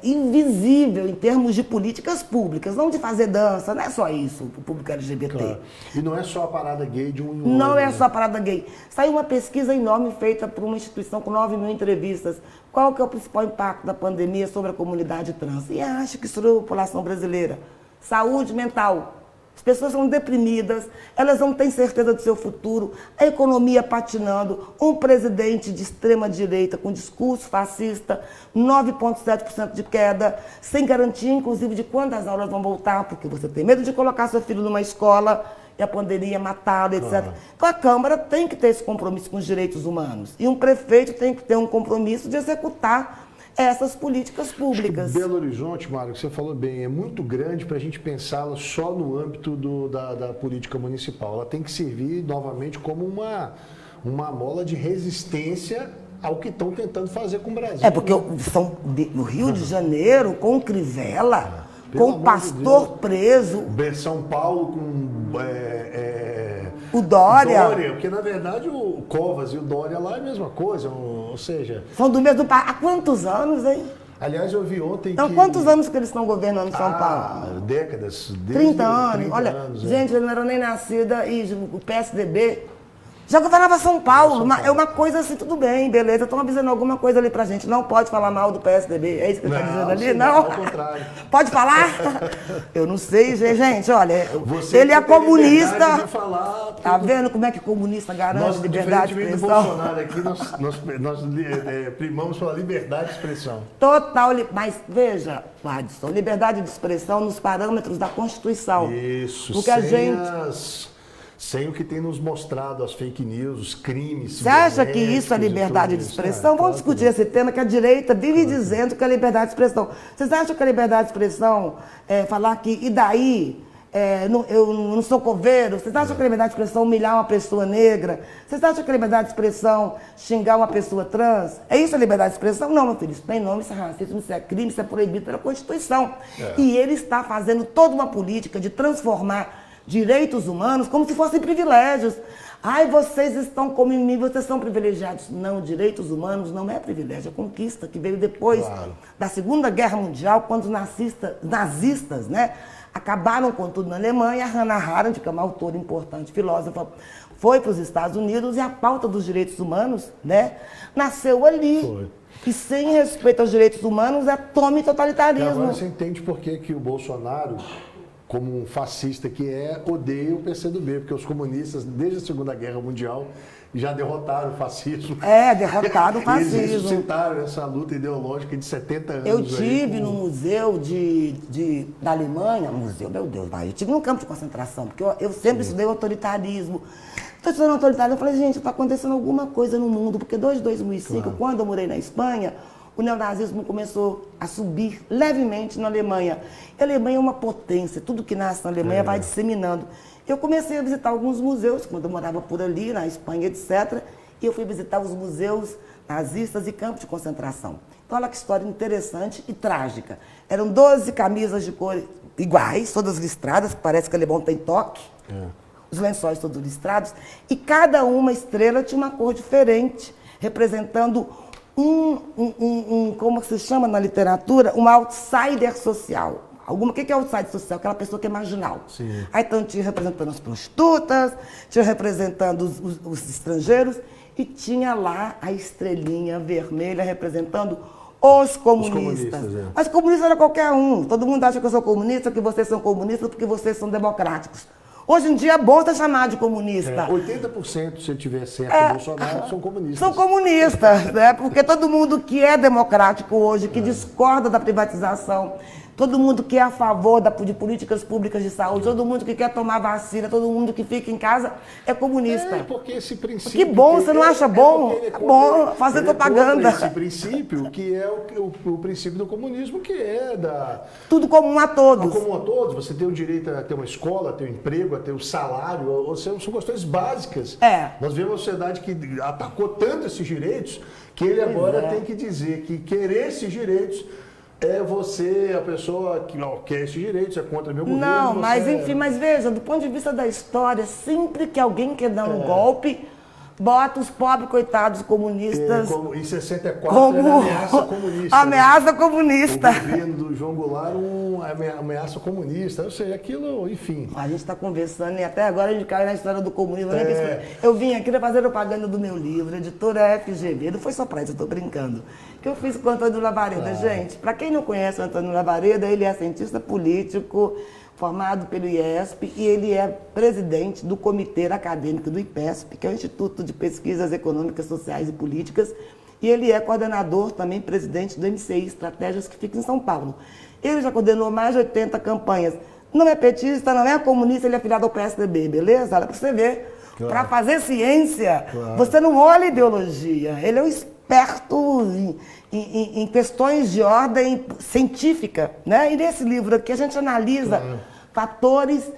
invisível em termos de políticas públicas, não de fazer dança, não é só isso, o público LGBT. Claro. E não é só a parada gay de um em um Não ano, é né? só a parada gay. Saiu uma pesquisa enorme feita por uma instituição com 9.000 entrevistas. Qual que é o principal impacto da pandemia sobre a comunidade trans? E acho que sobre a população brasileira. Saúde mental. As pessoas são deprimidas, elas não têm certeza do seu futuro, a economia patinando, um presidente de extrema-direita com discurso fascista, 9,7% de queda, sem garantia, inclusive, de quando as aulas vão voltar, porque você tem medo de colocar seu filho numa escola e a pandemia matá-lo, etc. Então a Câmara tem que ter esse compromisso com os direitos humanos. E um prefeito tem que ter um compromisso de executar essas políticas públicas. Belo Horizonte, Mário, que você falou bem, é muito grande para a gente pensá-la só no âmbito da política municipal. Ela tem que servir novamente como uma mola de resistência ao que estão tentando fazer com o Brasil. Porque o Rio de Janeiro, com Crivella, com o pastor preso. São Paulo com o Dória. Porque na verdade o Covas e o Dória lá é a mesma coisa, ou seja... São do mesmo país. Há quantos anos, hein? Aliás, eu vi ontem então, quantos anos que eles estão governando São Paulo? Décadas. 30 anos. 30 Olha, anos, gente, eu não era nem nascida e o PSDB já governava São Paulo. É uma coisa assim, tudo bem, beleza. Estão avisando alguma coisa ali pra gente. Não pode falar mal do PSDB. É isso que ele está dizendo ali? Não. Ao contrário. Pode falar? Eu não sei, gente. Olha, ele é comunista. Falar, tá vendo como é que comunista garante liberdade de expressão? Do Bolsonaro aqui, nós primamos pela liberdade de expressão. Total. Mas veja, Adson, liberdade de expressão nos parâmetros da Constituição. Isso. Porque a gente... Sem o que tem nos mostrado, as fake news, os crimes. Você acha que isso é liberdade de expressão? Vamos discutir esse tema, que a direita vive dizendo que é liberdade de expressão. Vocês acham que a liberdade de expressão é falar que, e daí, eu não sou coveiro? Vocês acham que a liberdade de expressão humilhar uma pessoa negra? Vocês acham que a liberdade de expressão xingar uma pessoa trans? É isso a liberdade de expressão? Não, meu filho, isso tem nome, isso é racismo, isso é crime, isso é proibido pela Constituição. E ele está fazendo toda uma política de transformar direitos humanos como se fossem privilégios. Ai, vocês estão como em mim, vocês são privilegiados. Não, direitos humanos não é privilégio, é conquista que veio depois da Segunda Guerra Mundial, quando os nazistas, né, acabaram com tudo na Alemanha. A Hannah Arendt, que é uma autora importante, filósofa, foi para os Estados Unidos e a pauta dos direitos humanos, né, nasceu ali. Foi. E sem respeito aos direitos humanos é tome totalitarismo. E agora você entende por que o Bolsonaro, como um fascista que odeia o PCdoB, porque os comunistas, desde a Segunda Guerra Mundial, já derrotaram o fascismo. Derrotaram o fascismo. Eles ressuscitaram essa luta ideológica de 70 anos. Eu tive no museu da Alemanha, meu Deus, eu tive num campo de concentração, porque eu sempre estudei o autoritarismo. Estou estudando autoritarismo, eu falei, gente, está acontecendo alguma coisa no mundo, porque desde 2005, quando eu morei na Espanha, o neonazismo começou a subir levemente na Alemanha. A Alemanha é uma potência, tudo que nasce na Alemanha vai disseminando. Eu comecei a visitar alguns museus, quando eu morava por ali, na Espanha, etc. E eu fui visitar os museus nazistas e campos de concentração. Então, olha que história interessante e trágica. Eram 12 camisas de cor iguais, todas listradas, que parece que o alemão tem toque. Os lençóis todos listrados. E cada uma estrela tinha uma cor diferente, representando como se chama na literatura, um outsider social. O que é outsider social? Aquela pessoa que é marginal. Sim. Aí então tinha representando as prostitutas, tinha representando os estrangeiros e tinha lá a estrelinha vermelha representando os comunistas. Mas comunista era qualquer um. Todo mundo acha que eu sou comunista, que vocês são comunistas, porque vocês são democráticos. Hoje em dia é bom ser chamado de comunista. 80%, se eu tiver certo, Bolsonaro, são comunistas. São comunistas, né? Porque todo mundo que é democrático hoje, que discorda da privatização, todo mundo que é a favor de políticas públicas de saúde, todo mundo que quer tomar vacina, todo mundo que fica em casa é comunista. Porque esse princípio... Que bom, você não acha bom? É bom fazer propaganda. Esse princípio que é o princípio do comunismo, que é da... Tudo comum a todos. Comum a todos. Você tem o direito a ter uma escola, a ter um emprego, a ter um salário, ou seja, são questões básicas. Nós vemos uma sociedade que atacou tanto esses direitos que ele agora tem que dizer que querer esses direitos é você, a pessoa que não quer esses direitos, é contra meu governo. Não, mas enfim, mas veja, do ponto de vista da história, sempre que alguém quer dar um golpe, bota os pobres coitados comunistas. Em 64 como era ameaça comunista. Ameaça comunista. O governo do João Goulart uma ameaça comunista. Ou seja, aquilo, enfim. A gente está conversando e até agora a gente caiu na história do comunismo. Eu vim aqui para fazer propaganda do meu livro, editora FGV. Não foi só para isso, eu estou brincando. Que eu fiz com o Antônio Lavareda. Gente, para quem não conhece o Antônio Lavareda, ele é cientista político, formado pelo IESP, e ele é presidente do Comitê Acadêmico do IPESP, que é o Instituto de Pesquisas Econômicas, Sociais e Políticas, e ele é coordenador, também presidente do MCI Estratégias, que fica em São Paulo. Ele já coordenou mais de 80 campanhas. Não é petista, não é comunista, ele é filiado ao PSDB, beleza? Olha para você ver. Claro. Para fazer ciência, você não olha ideologia. Ele é um experto em questões de ordem científica, né? E nesse livro aqui a gente analisa fatores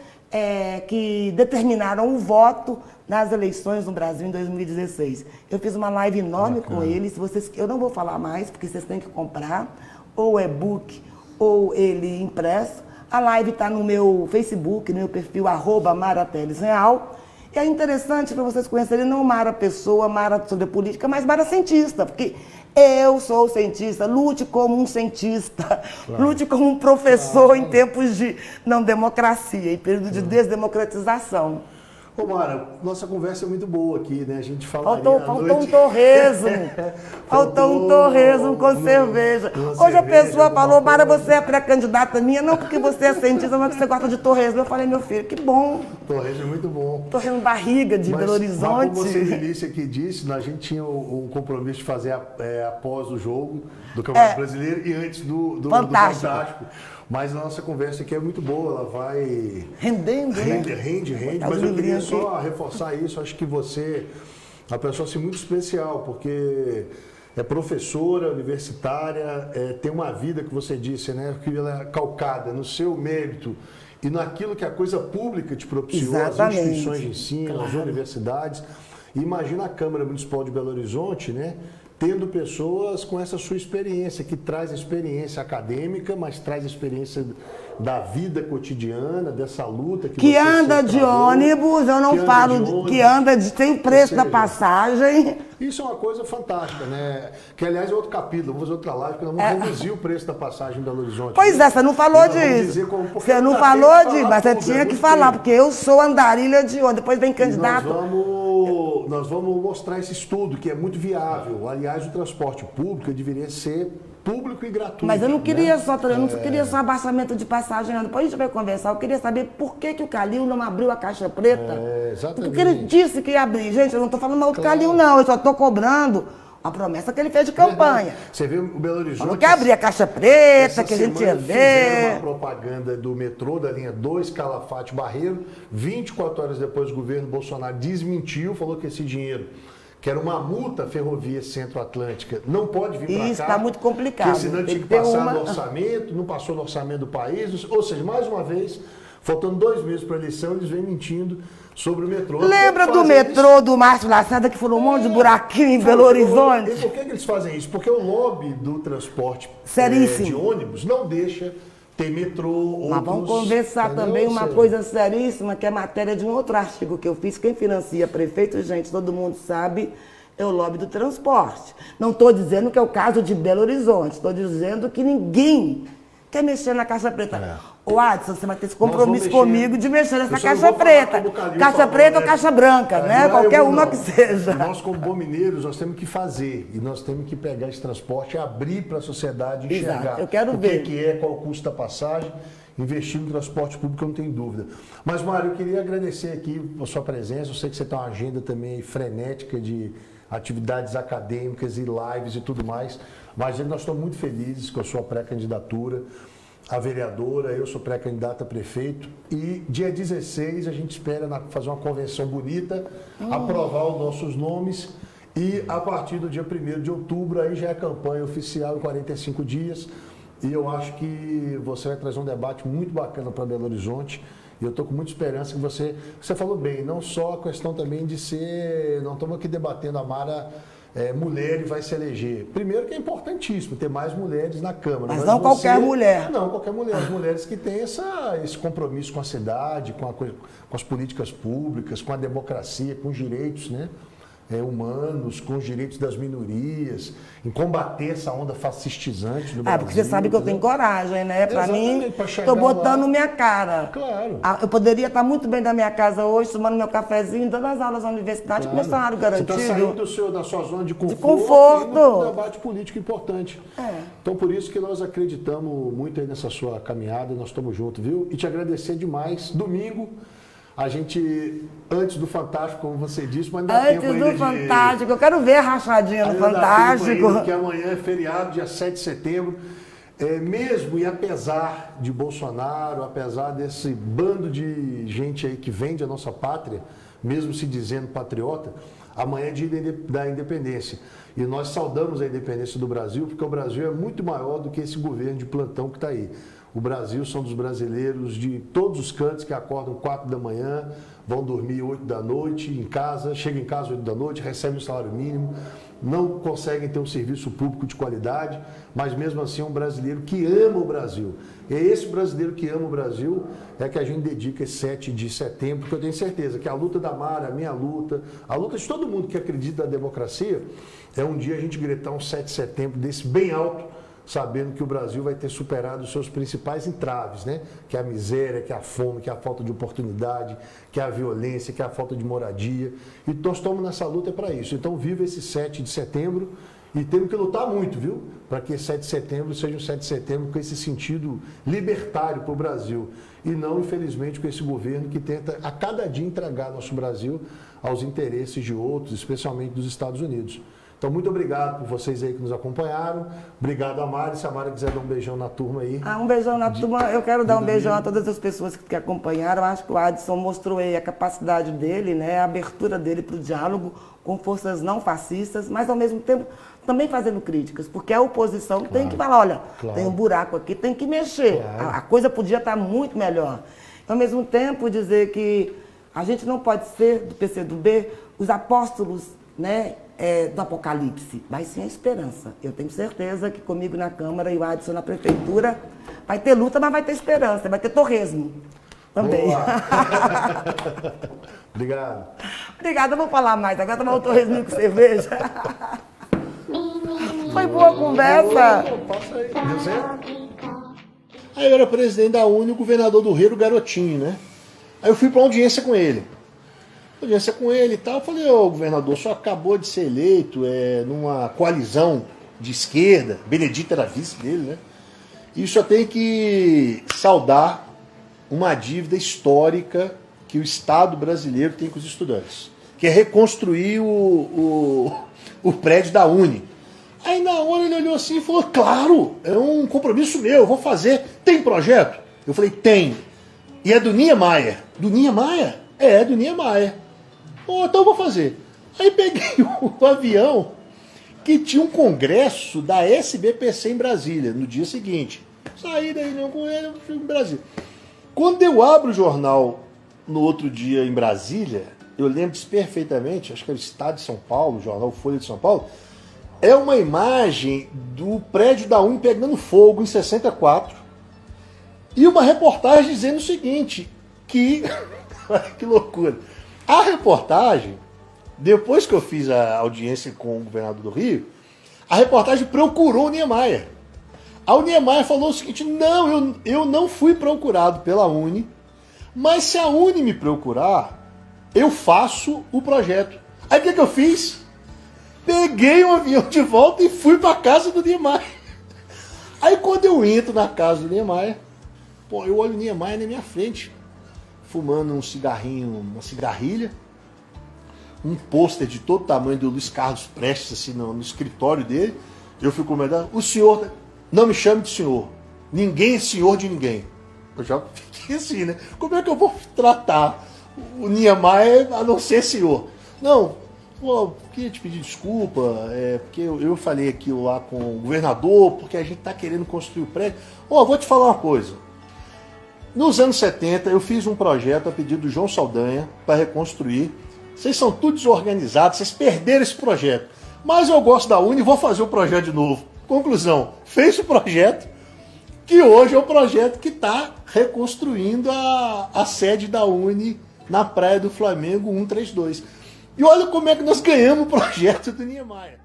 que determinaram o voto nas eleições no Brasil em 2016. Eu fiz uma live enorme com ele. Eu não vou falar mais, porque vocês têm que comprar ou e-book ou ele impresso. A live está no meu Facebook, no meu perfil @MaraTelesReal. E é interessante para vocês conhecerem não Mara pessoa, Mara sobre política, mas Mara cientista, porque eu sou cientista, lute como um cientista, lute como um professor em tempos de não democracia, em período de desdemocratização. Ô Mara, nossa conversa é muito boa aqui, né? A gente fala. Faltou um torresmo. Faltou um torresmo com cerveja. Hoje a pessoa falou, Mara, você é pré-candidata minha, não porque você é cientista, mas porque você gosta de torresmo. Eu falei, meu filho, que bom. Torresmo é muito bom. Torresmo barriga de Belo Horizonte. Como você no início aqui disse, a gente tinha um compromisso de fazer após o jogo do Campeonato Brasileiro e antes do Fantástico. Mas a nossa conversa aqui é muito boa, ela vai... Rendendo, né? Rende. Mas eu queria só reforçar isso, acho que você é uma pessoa assim, muito especial, porque é professora universitária, tem uma vida que você disse, né? Que ela é calcada no seu mérito e naquilo que a coisa pública te propiciou, Exatamente. As instituições de ensino, as universidades. E imagina a Câmara Municipal de Belo Horizonte, né? Tendo pessoas com essa sua experiência, que traz a experiência acadêmica, mas traz a experiência da vida cotidiana, dessa luta que anda de ônibus, eu não falo que anda sem preço da passagem. Isso é uma coisa fantástica, né? Que, aliás, é outro capítulo, vamos fazer outra live, porque nós vamos reduzir o preço da passagem em Belo Horizonte. Você não falou disso. Você não falou disso, mas você tinha que falar, porque eu sou andarilha de ônibus, depois vem candidato. Nós vamos mostrar esse estudo, que é muito viável. Aliás, o transporte público deveria ser público e gratuito. Mas eu não queria só abaixamento de passagem, não. Depois a gente vai conversar. Eu queria saber por que o Calil não abriu a caixa preta. Exatamente. Porque ele disse que ia abrir. Gente, eu não estou falando mal do Calil, não. Eu só estou cobrando a promessa que ele fez de campanha. Você viu o Belo Horizonte... Não quer abrir a caixa preta, que a gente ia ver. Fizeram uma propaganda do metrô, da linha 2, Calafate Barreiro. 24 horas depois, o governo Bolsonaro desmentiu, falou que esse dinheiro, que era uma multa Ferrovia Centro-Atlântica, não pode vir para cá. Isso está muito complicado. Porque senão tinha que passar no orçamento, não passou no orçamento do país. Ou seja, mais uma vez, faltando 2 meses para a eleição, eles vêm mentindo sobre o metrô. Lembra do metrô do Márcio Lacerda, que foi um monte de buraquinho em Belo Horizonte? E por que eles fazem isso? Porque o lobby do transporte de ônibus não deixa ter metrô. Mas vamos conversar também uma coisa seríssima, que é matéria de um outro artigo que eu fiz. Quem financia prefeito, gente, todo mundo sabe, é o lobby do transporte. Não estou dizendo que é o caso de Belo Horizonte, estou dizendo que ninguém quer mexer na caixa preta. Ô Adson, você vai ter esse compromisso comigo de mexer nessa caixa preta. Caixa preta ou caixa branca, né? Qualquer uma que seja. Nós, como bons mineiros, nós temos que fazer. E nós temos que pegar esse transporte e abrir para a sociedade enxergar. Exato. Eu quero ver. O que é, qual o custo da passagem. Investir no transporte público, eu não tenho dúvida. Mas, Mário, eu queria agradecer aqui a sua presença. Eu sei que você tem uma agenda também frenética de atividades acadêmicas e lives e tudo mais. Mas nós estamos muito felizes com a sua pré-candidatura. a vereadora, eu sou pré-candidato a prefeito. E dia 16 a gente espera fazer uma convenção bonita, aprovar os nossos nomes. E a partir do dia 1º de outubro, aí já é a campanha oficial em 45 dias. E eu acho que você vai trazer um debate muito bacana para Belo Horizonte. E eu estou com muita esperança que você falou bem, não só a questão também de ser, não estamos aqui debatendo a Mara mulher e vai se eleger. Primeiro que é importantíssimo ter mais mulheres na Câmara. Mas não qualquer mulher. Não, qualquer mulher. As mulheres que têm esse compromisso com a cidade, com as políticas públicas, com a democracia, com os direitos, né? Humanos, com os direitos das minorias, em combater essa onda fascistizante do Brasil. Porque você sabe que eu tenho coragem, né? Para mim, estou botando minha cara. Claro. Eu poderia estar muito bem da minha casa hoje, tomando meu cafezinho, dando as aulas na universidade, com meu salário garantido. Você está saindo da sua zona de conforto. De conforto. E um debate político importante. Então, por isso que nós acreditamos muito aí nessa sua caminhada, nós estamos juntos, viu? E te agradecer demais. Domingo, a gente, antes do Fantástico, como você disse, mas dá tempo ainda antes do Fantástico, eu quero ver a rachadinha no Fantástico. Porque amanhã é feriado, dia 7 de setembro. Mesmo e apesar de Bolsonaro, apesar desse bando de gente aí que vende a nossa pátria, mesmo se dizendo patriota, amanhã é dia da independência. E nós saudamos a independência do Brasil, porque o Brasil é muito maior do que esse governo de plantão que está aí. O Brasil são dos brasileiros de todos os cantos que acordam 4 da manhã, vão dormir 8 da noite em casa, chegam em casa 8 da noite, recebem o salário mínimo, não conseguem ter um serviço público de qualidade, mas mesmo assim é um brasileiro que ama o Brasil. E é esse brasileiro que ama o Brasil é que a gente dedica esse 7 de setembro, porque eu tenho certeza que a luta da Mara, a minha luta, a luta de todo mundo que acredita na democracia, é um dia a gente gritar um 7 de setembro desse bem alto, sabendo que o Brasil vai ter superado os seus principais entraves, né? Que é a miséria, que é a fome, que é a falta de oportunidade, que é a violência, que é a falta de moradia. E nós estamos nessa luta para isso. Então, viva esse 7 de setembro e temos que lutar muito, viu? Para que 7 de setembro seja um 7 de setembro com esse sentido libertário para o Brasil. E não, infelizmente, com esse governo que tenta a cada dia entregar nosso Brasil aos interesses de outros, especialmente dos Estados Unidos. Então, muito obrigado por vocês aí que nos acompanharam. Obrigado a Mari. Se a Mari quiser dar um beijão na turma aí. Um beijão na turma. Eu quero dar um beijão a todas as pessoas que acompanharam. Acho que o Adson mostrou aí a capacidade dele, né, a abertura dele para o diálogo com forças não fascistas, mas ao mesmo tempo também fazendo críticas, porque a oposição tem que falar, olha, tem um buraco aqui, tem que mexer. A coisa podia estar muito melhor. Ao mesmo tempo, dizer que a gente não pode ser, do PCdoB, os apóstolos, né, do apocalipse, mas sim a esperança. Eu tenho certeza que comigo na Câmara e o Adson na Prefeitura vai ter luta, mas vai ter esperança, vai ter torresmo também. Obrigado. Obrigada, eu vou falar mais. Agora tomar um torresminho com cerveja. Foi boa a conversa. Passa aí. Deu certo? Aí eu era presidente da UNE, o governador do Rio era o Garotinho, né? Aí eu fui para audiência com ele. Audiência com ele e tal. Eu falei, ô governador, só acabou de ser eleito numa coalizão de esquerda. Benedito era vice dele, né? E só tem que saldar uma dívida histórica que o Estado brasileiro tem com os estudantes, que é reconstruir o prédio da UNE. Aí na hora ele olhou assim e falou, claro, é um compromisso meu, eu vou fazer. Tem projeto? Eu falei, tem. E é do Niemeyer. Do Niemeyer? É do Niemeyer. Então eu vou fazer. Aí peguei o avião que tinha um congresso da SBPC em Brasília, no dia seguinte. Saí da reunião com ele, fui em Brasília. Quando eu abro o jornal no outro dia em Brasília, eu lembro disso perfeitamente, acho que era o Estado de São Paulo, o jornal Folha de São Paulo, é uma imagem do prédio da UNE pegando fogo em 64 e uma reportagem dizendo o seguinte, que loucura. A reportagem, depois que eu fiz a audiência com o governador do Rio, a reportagem procurou o Niemeyer. A Niemeyer falou o seguinte, não, eu não fui procurado pela UNE, mas se a UNE me procurar, eu faço o projeto. Aí o que eu fiz? Peguei um avião de volta e fui para a casa do Niemeyer. Aí quando eu entro na casa do Niemeyer, eu olho o Niemeyer na minha frente, fumando um cigarrinho, uma cigarrilha, um pôster de todo tamanho do Luiz Carlos Prestes assim, no escritório dele. Eu fui comentar, o senhor, não me chame de senhor, Ninguém é senhor de ninguém. Eu já fiquei assim, né? Como é que eu vou tratar o Niemeyer a não ser senhor? Não, pô, queria te pedir desculpa, porque eu falei aquilo lá com o governador, porque a gente está querendo construir o prédio. Vou te falar uma coisa. Nos anos 70, eu fiz um projeto a pedido do João Saldanha para reconstruir. Vocês são tudo desorganizados, vocês perderam esse projeto. Mas eu gosto da Uni e vou fazer o projeto de novo. Conclusão, fez o projeto, que hoje é o projeto que está reconstruindo a sede da Uni na Praia do Flamengo 132. E olha como é que nós ganhamos o projeto do Niemeyer.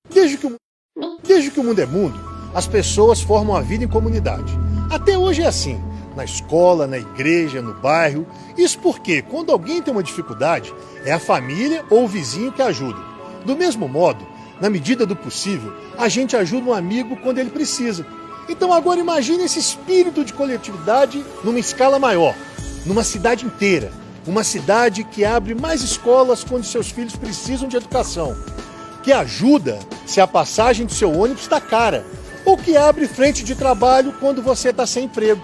Desde que o mundo é mundo, as pessoas formam a vida em comunidade. Até hoje é assim, na escola, na igreja, no bairro. Isso porque, quando alguém tem uma dificuldade, é a família ou o vizinho que ajuda. Do mesmo modo, na medida do possível, a gente ajuda um amigo quando ele precisa. Então agora imagine esse espírito de coletividade numa escala maior, numa cidade inteira. Uma cidade que abre mais escolas quando seus filhos precisam de educação. Que ajuda se a passagem do seu ônibus está cara. Ou que abre frente de trabalho quando você está sem emprego.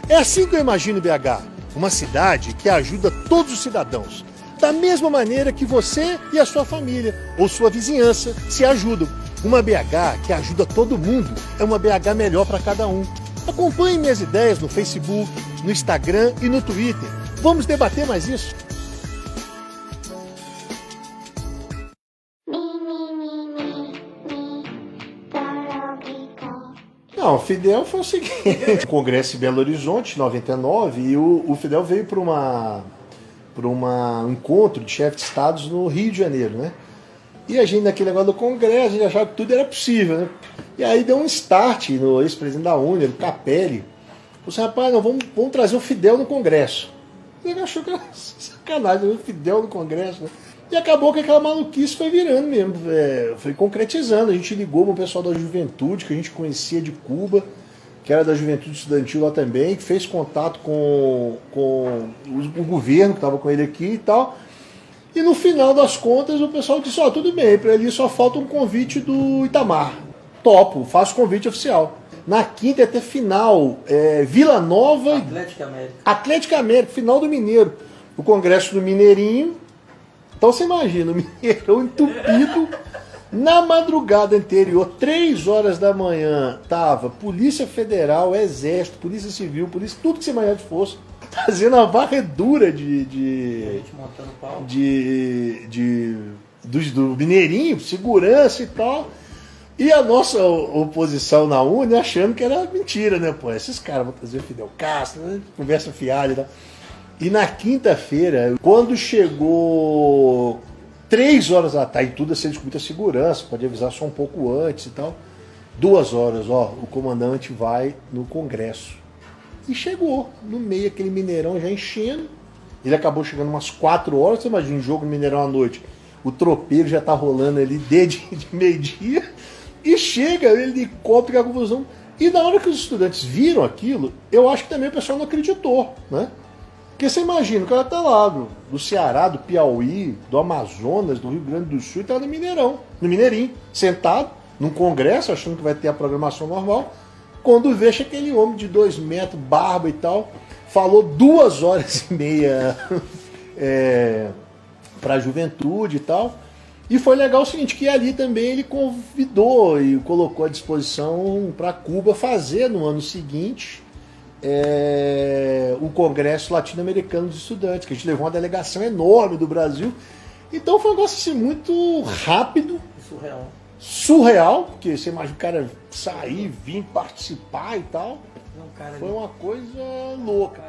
É assim que eu imagino BH. Uma cidade que ajuda todos os cidadãos. Da mesma maneira que você e a sua família ou sua vizinhança se ajudam. Uma BH que ajuda todo mundo é uma BH melhor para cada um. Acompanhe minhas ideias no Facebook, no Instagram e no Twitter. Vamos debater mais isso? Não, o Fidel foi o seguinte, Congresso em Belo Horizonte, 99, e o Fidel veio para um encontro de chefes de estados no Rio de Janeiro, né? E a gente, naquele negócio do Congresso, a gente achava que tudo era possível, né? E aí deu um start no ex-presidente da Uni, o Capelli. Falou assim, rapaz, nós vamos trazer o Fidel no Congresso. E ele achou que era sacanagem, o Fidel no Congresso, né? E acabou que aquela maluquice foi virando mesmo, foi concretizando. A gente ligou para o pessoal da juventude, que a gente conhecia de Cuba, que era da juventude estudantil lá também, que fez contato com o governo que estava com ele aqui e tal. E no final das contas o pessoal disse, tudo bem, para ele só falta um convite do Itamar. Topo, faço convite oficial. Na quinta ia ter final, Vila Nova... Atlética América, final do Mineiro. O Congresso do Mineirinho. Então você imagina, o Mineirão entupido, na madrugada anterior, 3 horas da manhã, tava Polícia Federal, Exército, Polícia Civil, Polícia, tudo que você imaginar que fosse, fazendo a varredura do Mineirinho, segurança e tal. E a nossa oposição na Uni achando que era mentira, né? Pô, esses caras vão trazer o Fidel Castro, né? Conversa fiada e tal. E na quinta-feira, quando chegou 3 horas da tarde, tudo assim com muita segurança, pode avisar só um pouco antes e tal. 2 horas, o comandante vai no Congresso. E chegou no meio, aquele Mineirão já enchendo. Ele acabou chegando umas 4 horas, você imagina um jogo no Mineirão à noite. O tropeiro já tá rolando ali desde meio-dia. E chega o helicóptero, a confusão. E na hora que os estudantes viram aquilo, eu acho que também o pessoal não acreditou, né? Porque você imagina, o cara tá lá do Ceará, do Piauí, do Amazonas, do Rio Grande do Sul, e tá no Mineirão, no Mineirinho, sentado num congresso, achando que vai ter a programação normal, quando veja aquele homem de 2 metros, barba e tal, falou 2 horas e meia para a juventude e tal. E foi legal o seguinte, que ali também ele convidou e colocou à disposição para Cuba fazer no ano seguinte o Congresso Latino-Americano de Estudantes, que a gente levou uma delegação enorme do Brasil. Então foi um negócio assim, muito rápido. Surreal, porque você imagina o cara sair, vir participar e tal. Foi uma coisa louca.